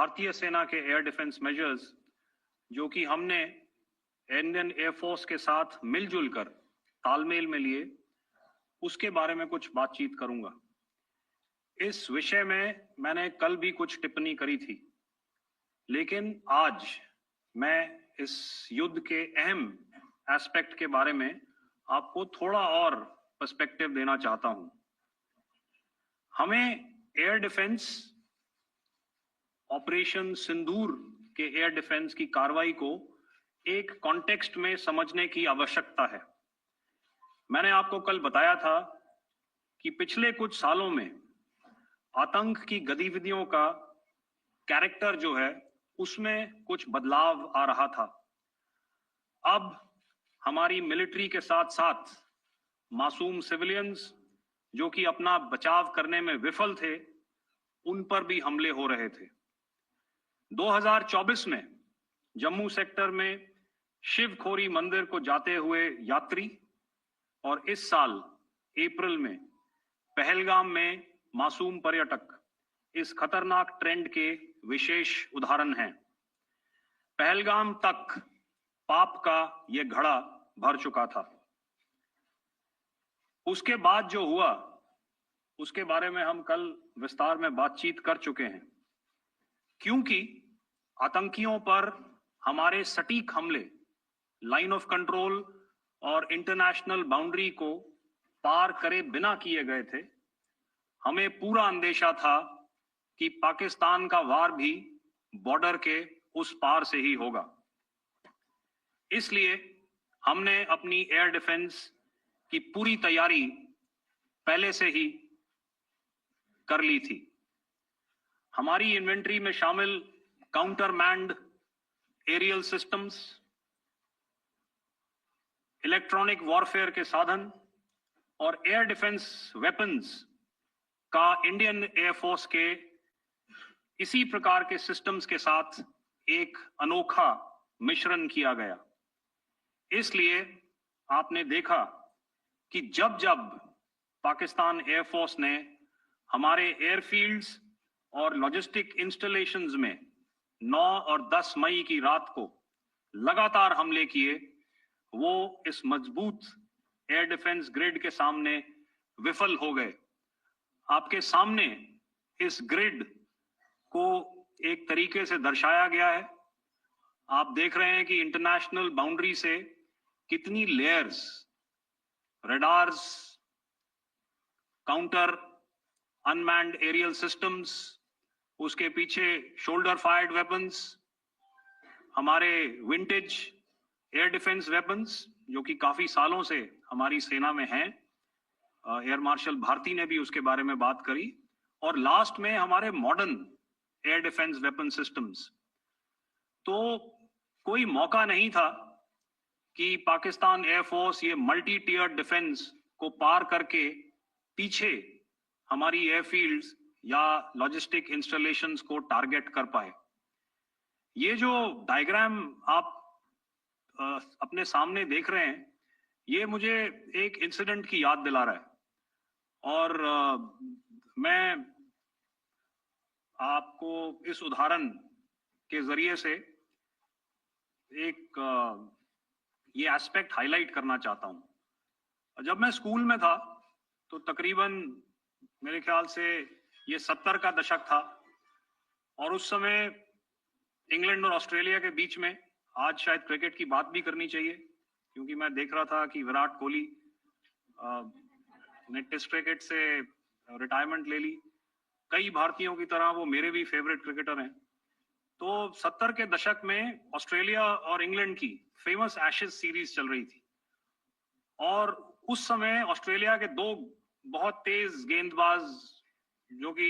भारतीय सेना के एयर डिफेंस मेजर्स जो कि हमने इंडियन एयरफोर्स के साथ मिलजुल कर तालमेल में लिए, उसके बारे में कुछ बातचीत करूंगा। इस विषय में मैंने कल भी कुछ टिप्पणी करी थी, लेकिन आज मैं इस युद्ध के अहम एस्पेक्ट के बारे में आपको थोड़ा और पर्सपेक्टिव देना चाहता हूं। हमें एयर डिफेंस ऑपरेशन सिंदूर के एयर डिफेंस की कार्रवाई को एक कॉन्टेक्स्ट में समझने की आवश्यकता है। मैंने आपको कल बताया था कि पिछले कुछ सालों में आतंक की गतिविधियों का कैरेक्टर जो है उसमें कुछ बदलाव आ रहा था। अब हमारी मिलिट्री के साथ साथ मासूम सिविलियंस जो कि अपना बचाव करने में विफल थे, उन पर भी हमले हो रहे थे। 2024 में जम्मू सेक्टर में शिवखोरी मंदिर को जाते हुए यात्री और इस साल अप्रैल में पहलगाम में मासूम पर्यटक इस खतरनाक ट्रेंड के विशेष उदाहरण हैं। पहलगाम तक पाप का यह घड़ा भर चुका था। उसके बाद जो हुआ उसके बारे में हम कल विस्तार में बातचीत कर चुके हैं, क्योंकि आतंकियों पर हमारे सटीक हमले लाइन ऑफ कंट्रोल और इंटरनेशनल बाउंड्री को पार करे बिना किए गए थे। हमें पूरा अंदेशा था कि पाकिस्तान का वार भी बॉर्डर के उस पार से ही होगा। इसलिए हमने अपनी एयर डिफेंस की पूरी तैयारी पहले से ही कर ली थी। हमारी इन्वेंट्री में शामिल counter manned aerial systems, electronic warfare के साधन और एयर डिफेंस वेपन्स का इंडियन एयरफोर्स के इसी प्रकार के सिस्टम्स के साथ एक अनोखा मिश्रण किया गया। इसलिए आपने देखा कि जब जब पाकिस्तान एयरफोर्स ने हमारे एयरफील्ड्स और लॉजिस्टिक इंस्टॉलेशंस में 9 और 10 मई की रात को लगातार हमले किए, वो इस मजबूत एयर डिफेंस ग्रिड के सामने विफल हो गए। आपके सामने इस ग्रिड को एक तरीके से दर्शाया गया है। आप देख रहे हैं कि इंटरनेशनल बाउंड्री से कितनी layers, radars, counter unmanned aerial systems, उसके पीछे शोल्डर फायर्ड वेपन्स, हमारे विंटेज एयर डिफेंस वेपन्स जो कि काफी सालों से हमारी सेना में हैं। एयर मार्शल भारती ने भी उसके बारे में बात करी। और लास्ट में हमारे modern air defence weapon systems. तो कोई मौका नहीं था कि पाकिस्तान एयरफोर्स ये मल्टी टियर डिफेंस को पार करके पीछे हमारी एयरफील्ड्स या लॉजिस्टिक इंस्टॉलेशंस को टारगेट कर पाए। ये जो डायग्राम आप अपने सामने देख रहे हैं, ये मुझे एक इंसिडेंट की याद दिला रहा है। और मैं आपको इस उदाहरण के जरिए से एक ये एस्पेक्ट हाईलाइट करना चाहता हूं। जब मैं स्कूल में था तो तकरीबन मेरे ख्याल से ये 70 का दशक था और उस समय इंग्लैंड और ऑस्ट्रेलिया के बीच में, आज शायद क्रिकेट की बात भी करनी चाहिए क्योंकि मैं देख रहा था कि विराट कोहली ने टेस्ट क्रिकेट से रिटायरमेंट ले ली। कई भारतीयों की तरह वो मेरे भी फेवरेट क्रिकेटर हैं। तो 70 के दशक में ऑस्ट्रेलिया और इंग्लैंड की फेमस एशेज सीरीज चल रही थी और उस समय ऑस्ट्रेलिया के दो बहुत तेज गेंदबाज जो कि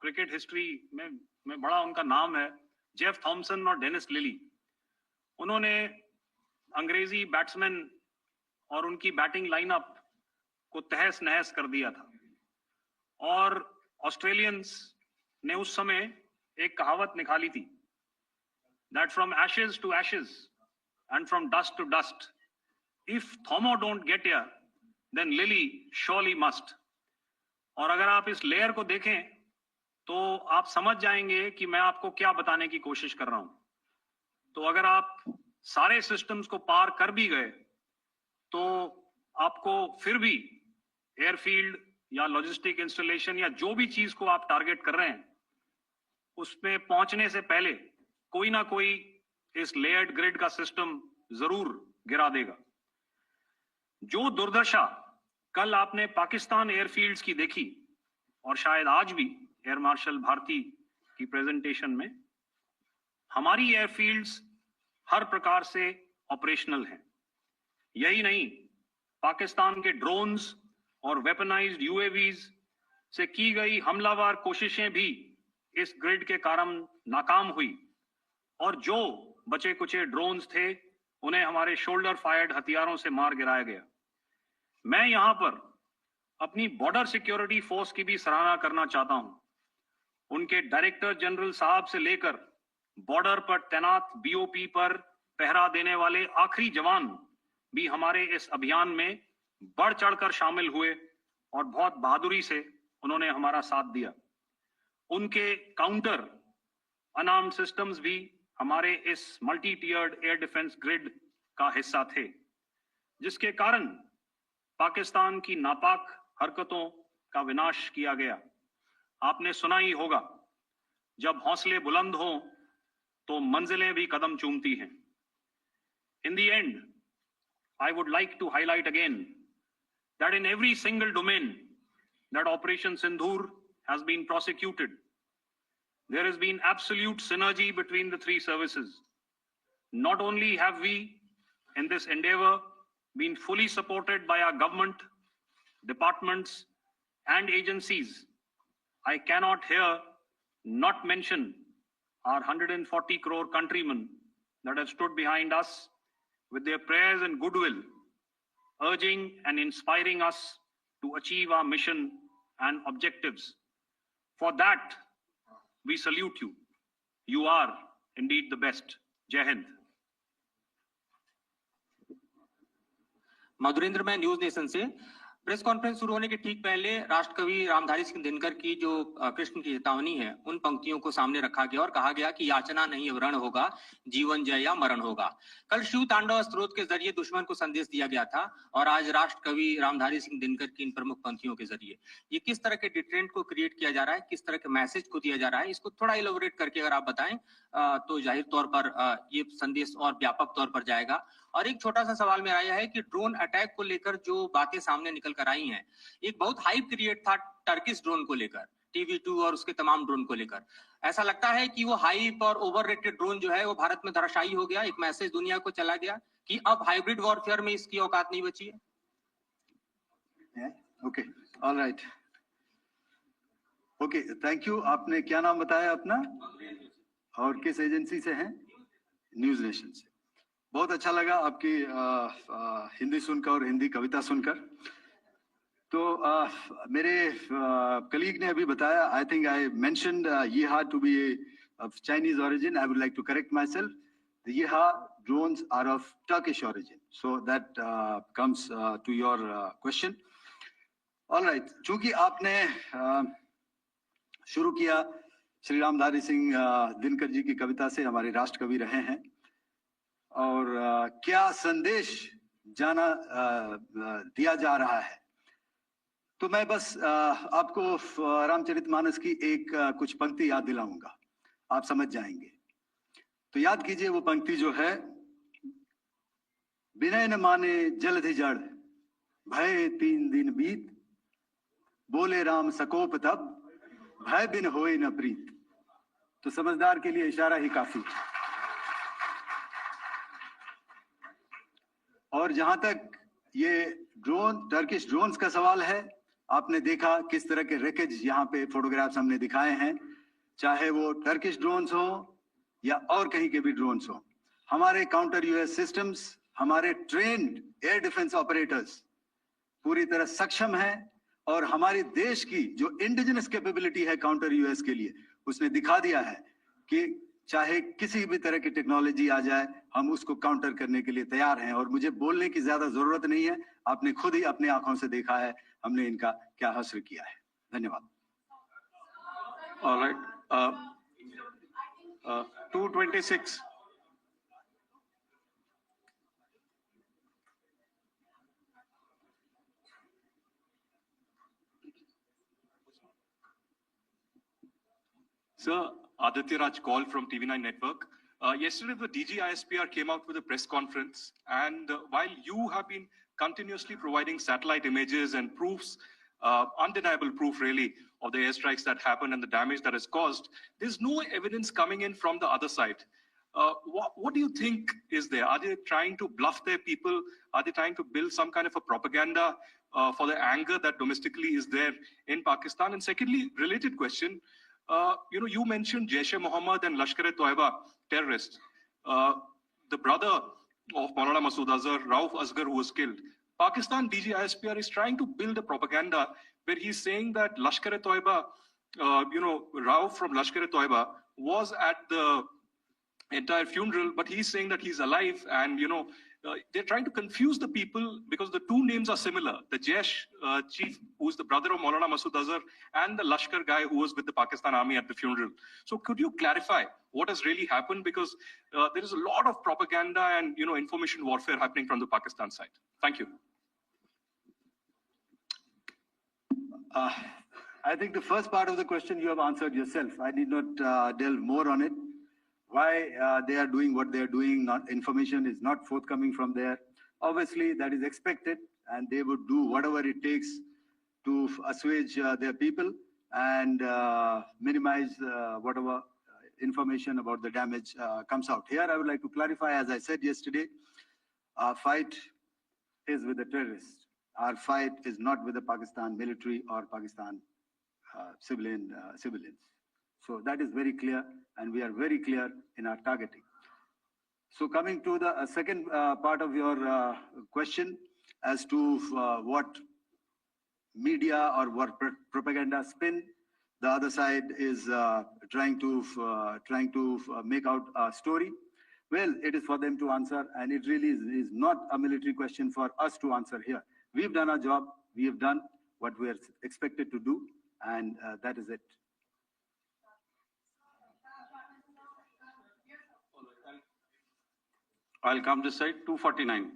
क्रिकेट हिस्ट्री में बड़ा उनका नाम है, जेफ थॉमसन और डेनिस लिली, उन्होंने अंग्रेजी बैट्समैन और उनकी बैटिंग लाइनअप को तहस नहस कर दिया था। और ऑस्ट्रेलियंस ने उस समय एक कहावत निकाली थी, that from ashes to ashes and from dust to dust, if Thomo don't get here, then Lily surely must. और अगर आप इस लेयर को देखें तो आप समझ जाएंगे कि मैं आपको क्या बताने की कोशिश कर रहा हूं। तो अगर आप सारे सिस्टम्स को पार कर भी गए तो आपको फिर भी एयरफील्ड या लॉजिस्टिक इंस्टॉलेशन या जो भी चीज को आप टारगेट कर रहे हैं उसमें पहुंचने से पहले कोई ना कोई इस लेयर्ड ग्रिड का सिस्टम जरूर गिरा देगा। जो दुर्दशा कल आपने पाकिस्तान एयरफील्ड्स की देखी और शायद आज भी एयर मार्शल भारती की प्रेजेंटेशन में, हमारी एयरफील्ड्स हर प्रकार से ऑपरेशनल हैं। यही नहीं, पाकिस्तान के ड्रोन्स और वेपनाइज्ड यूएवीज से की गई हमलावर कोशिशें भी इस ग्रिड के कारण नाकाम हुई और जो बचे कुचे ड्रोन्स थे उन्हें हमारे शोल्डर फायर्ड हथियारों से मार गिराया गया। मैं यहां पर अपनी बॉर्डर सिक्योरिटी फोर्स की भी सराहना करना चाहता हूं। उनके डायरेक्टर जनरल साहब से लेकर बॉर्डर पर तैनात बीओपी पर पहरा देने वाले आखिरी जवान भी हमारे इस अभियान में बढ़ चढ़कर शामिल हुए और बहुत बहादुरी से उन्होंने हमारा साथ दिया। उनके काउंटर अनार्म्ड सिस्टम्स भी हमारे इस मल्टी टियर्ड एयर डिफेंस ग्रिड का हिस्सा थे, जिसके कारण पाकिस्तान की नापाक हरकतों का विनाश किया गया। आपने सुना ही होगा, जब हौसले बुलंद हों तो मंजिलें भी कदम चूमती हैं। In the end, I would like to highlight again that in every single domain that Operation Sindhur has been prosecuted, there has been absolute synergy between the three services. Not only have we, in this endeavor, been fully supported by our government, departments, and agencies, I cannot here not mention our 140 crore countrymen that have stood behind us with their prayers and goodwill, urging and inspiring us to achieve our mission and objectives. For that, we salute you. You are indeed the best. Jai Hind. Madhurendra, मैं news nation से। Press conference शुरू होने के ठीक पहले राष्ट्रकवि रामधारी सिंह दिनकर की जो कृष्ण की चेतावनी है, उन पंक्तियों को सामने रखा गया और कहा गया कि याचना नहीं वरण होगा, जीवन जय या मरण होगा। कल शिव तांडव स्त्रोत के जरिए दुश्मन को संदेश दिया गया था और आज राष्ट्रकवि रामधारी सिंह दिनकर की इन प्रमुख पंक्तियों के जरिए ये किस तरह के डिटरेंट को क्रिएट किया जा रहा है, किस तरह के मैसेज को दिया जा रहा है, इसको थोड़ा इलेबोरेट करके अगर आप बताएं तो जाहिर तौर पर ये संदेश और व्यापक तौर पर जाएगा। और एक छोटा सा सवाल मेरा यह है कि ड्रोन अटैक को लेकर जो बातें सामने निकल कर आई हैं, एक बहुत हाइप क्रिएट था टर्किश ड्रोन को लेकर, TV2 और उसके तमाम ड्रोन को लेकर। ऐसा लगता है कि वो हाइप और ओवररेटेड ड्रोन जो है वो भारत में धराशायी हो गया, एक मैसेज दुनिया को चला गया कि अब हाइब्रिड वॉरफेयर में इसकी औकात नहीं बची है। Okay, alright, okay, thank you. आपने क्या नाम बताया अपना और किस एजेंसी से हैं? न्यूज नेशन से। बहुत अच्छा लगा आपकी हिंदी सुनकर और हिंदी कविता सुनकर। तो मेरे कलीग ने अभी बताया, I think I mentioned yeah to be of Chinese origin. I would like to correct myself. The Yeeha drones are of Turkish origin. So that comes to your question. All right. चूंकि आपने शुरू किया श्री रामधारी सिंह दिनकर जी की कविता से, हमारे राष्ट्र कवि रहे हैं, और क्या संदेश दिया जा रहा है, तो मैं बस आपको रामचरितमानस की एक कुछ पंक्ति याद दिलाऊंगा, आप समझ जाएंगे। तो याद कीजिए वो पंक्ति जो है, विनय न माने जलधि जड़, भय 3 दिन बीत, बोले राम सकोप तब, भय बिन होए न प्रीत। तो समझदार के लिए इशारा ही काफी। और जहां तक ये ड्रोन, टर्किश ड्रोन्स का सवाल है, आपने देखा किस तरह के रेकेज यहाँ पे फोटोग्राफ्स हमने दिखाए हैं, चाहे वो टर्किश ड्रोन्स हो या और कहीं के भी ड्रोन्स हो। हमारे काउंटर यूएस सिस्टम्स, हमारे ट्रेन्ड एयर डिफेंस ऑपरेटर्स पूरी तरह सक्षम हैं और हमारे देश की जो इंडिजिनस कैपेबिलिटी है काउंटर यूएस के लिए, उसने दिखा दिया है कि चाहे किसी भी तरह की टेक्नोलॉजी आ जाए, हम उसको काउंटर करने के लिए तैयार हैं। और मुझे बोलने की ज्यादा जरूरत नहीं है, आपने खुद ही अपनी आंखों से देखा है हमने इनका क्या हश्र किया है। धन्यवाद। All right. 226. Sir, Aditya Raj called from TV9 Network. Yesterday, the DG ISPR came out with a press conference, and while you have been continuously providing satellite images and proofs, undeniable proof really, of the airstrikes that happened and the damage that is caused, there's no evidence coming in from the other side. What do you think is there? Are they trying to bluff their people? Are they trying to build some kind of a propaganda for the anger that domestically is there in Pakistan? And secondly, related question, you mentioned Jaish-e-Mohammed and Lashkar-e-Toiba terrorists. The brother of Maulana Masood Azhar, Rauf Asghar, who was killed. Pakistan DG ISPR is trying to build a propaganda where he's saying that Lashkar-e-Toiba, Rauf from Lashkar-e-Toiba was at the entire funeral, but he's saying that he's alive, and they're trying to confuse the people because the two names are similar. The Jaish chief, who's the brother of Maulana Masood Azhar, and the Lashkar guy who was with the Pakistan army at the funeral. So could you clarify what has really happened? Because there is a lot of propaganda and information warfare happening from the Pakistan side. Thank you. I think the first part of the question you have answered yourself. I need not delve more on it. Why they are doing what they are doing, information is not forthcoming from there. Obviously, that is expected, and they would do whatever it takes to assuage their people and minimize whatever information about the damage comes out. Here, I would like to clarify, as I said yesterday, our fight is with the terrorists. Our fight is not with the Pakistan military or Pakistan civilians. So that is very clear, and we are very clear in our targeting. So coming to the second part of your question as to what media or what propaganda spin the other side is trying to make out a story. Well, it is for them to answer, and it really is not a military question for us to answer here. We've done our job. We have done what we are expected to do, and that is it. I'll come this side. 249.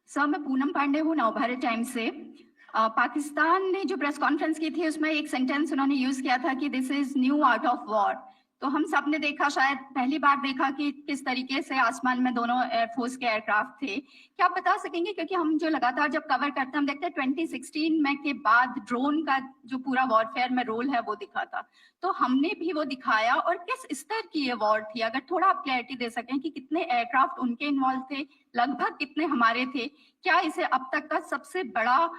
Sir, मैं पूनम पांडे हूँ Navbharat times से। पाकिस्तान ने जो press conference की थी उसमें एक sentence उन्होंने यूज किया था कि this is new art of war. तो हम सब ने देखा, शायद पहली बार देखा कि किस तरीके से आसमान में दोनों एयरफोर्स के एयरक्राफ्ट थे। क्या आप बता सकेंगे, क्योंकि हम जो लगातार जब कवर करते हैं हम देखते हैं 2016 में के बाद ड्रोन का जो पूरा वॉरफेयर में रोल है वो दिखा था, तो हमने भी वो दिखाया। और किस स्तर की ये वॉर थी, अगर थोड़ा आप क्लैरिटी दे सकें कि कितने एयरक्राफ्ट उनके इन्वॉल्व थे, लगभग कितने हमारे थे, क्या इसे अब तक का सबसे बड़ा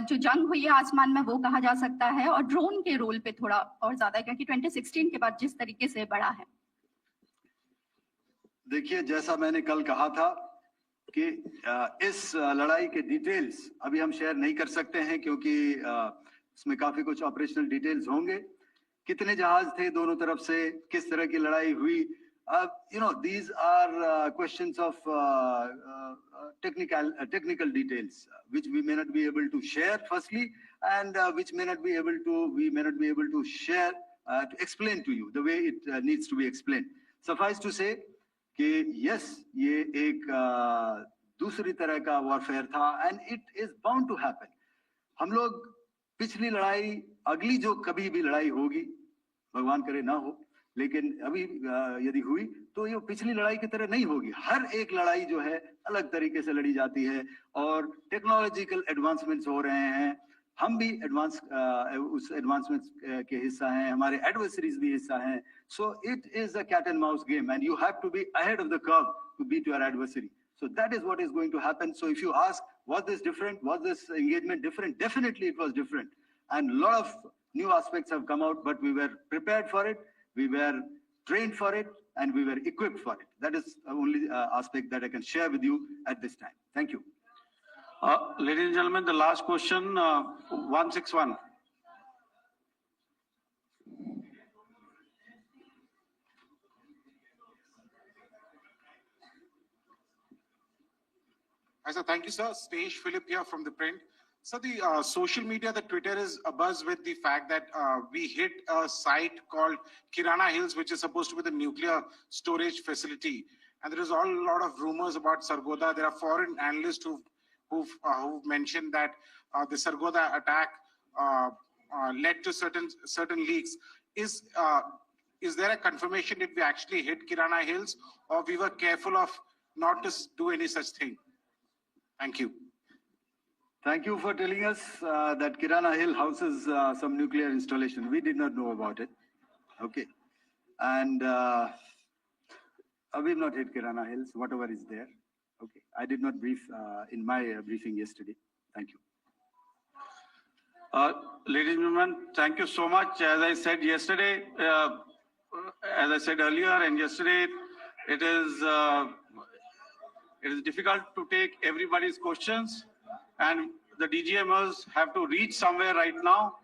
जो जंग हुई है आसमान में वो कहा जा सकता है, और ड्रोन के रोल पे थोड़ा और ज्यादा, क्योंकि 2016 के बाद जिस तरीके से बढ़ा है। देखिए, जैसा मैंने कल कहा था कि इस लड़ाई के डिटेल्स अभी हम शेयर नहीं कर सकते हैं, क्योंकि इसमें काफी कुछ ऑपरेशनल डिटेल्स होंगे। कितने जहाज थे दोनों तरफ से, किस तरह की लड़ाई हुई, these are questions of technical details which we may not be able to share firstly, and which we may not be able to share to explain to you the way it needs to be explained. Suffice to say कि yes, ये एक दूसरी तरह का warfare था, and it is bound to happen. हम लोग पिछली लड़ाई, अगली जो कभी भी लड़ाई होगी, भगवान करे ना हो, लेकिन अभी यदि हुई तो ये पिछली लड़ाई की तरह नहीं होगी। हर एक लड़ाई जो है अलग तरीके से लड़ी जाती है, और टेक्नोलॉजिकल एडवांसमेंट्स हो रहे हैं। हम भी उस एडवांसमेंट्स के हिस्सा हैं, हमारे एडवर्सरीज भी हिस्सा हैं। So it is a cat and mouse game, and you have to be ahead of the curve to beat your adversary. So that is what is going to happen. So if you ask, was this different? Was this engagement different? Definitely it was different. And a lot of new aspects have come out, but we were prepared for it. We were trained for it, and we were equipped for it. That is the only aspect that I can share with you at this time. Thank you. Ladies and gentlemen, the last question, 161. Hi, sir. Thank you, sir. Stesh Philip here from the print. So the social media, the Twitter is abuzz with the fact that we hit a site called Kirana Hills, which is supposed to be the nuclear storage facility. And there is a lot of rumors about Sargodha. There are foreign analysts who've mentioned that the Sargodha attack led to certain leaks. Is there a confirmation that we actually hit Kirana Hills, or we were careful of not to do any such thing? Thank you. Thank you for telling us that Kirana Hill houses some nuclear installation. We did not know about it. Okay. And we've not hit Kirana Hills, whatever is there. Okay. I did not brief in my briefing yesterday. Thank you. Ladies and gentlemen, thank you so much. As I said yesterday, as I said earlier and yesterday, it is difficult to take everybody's questions, and the DGMers have to reach somewhere right now.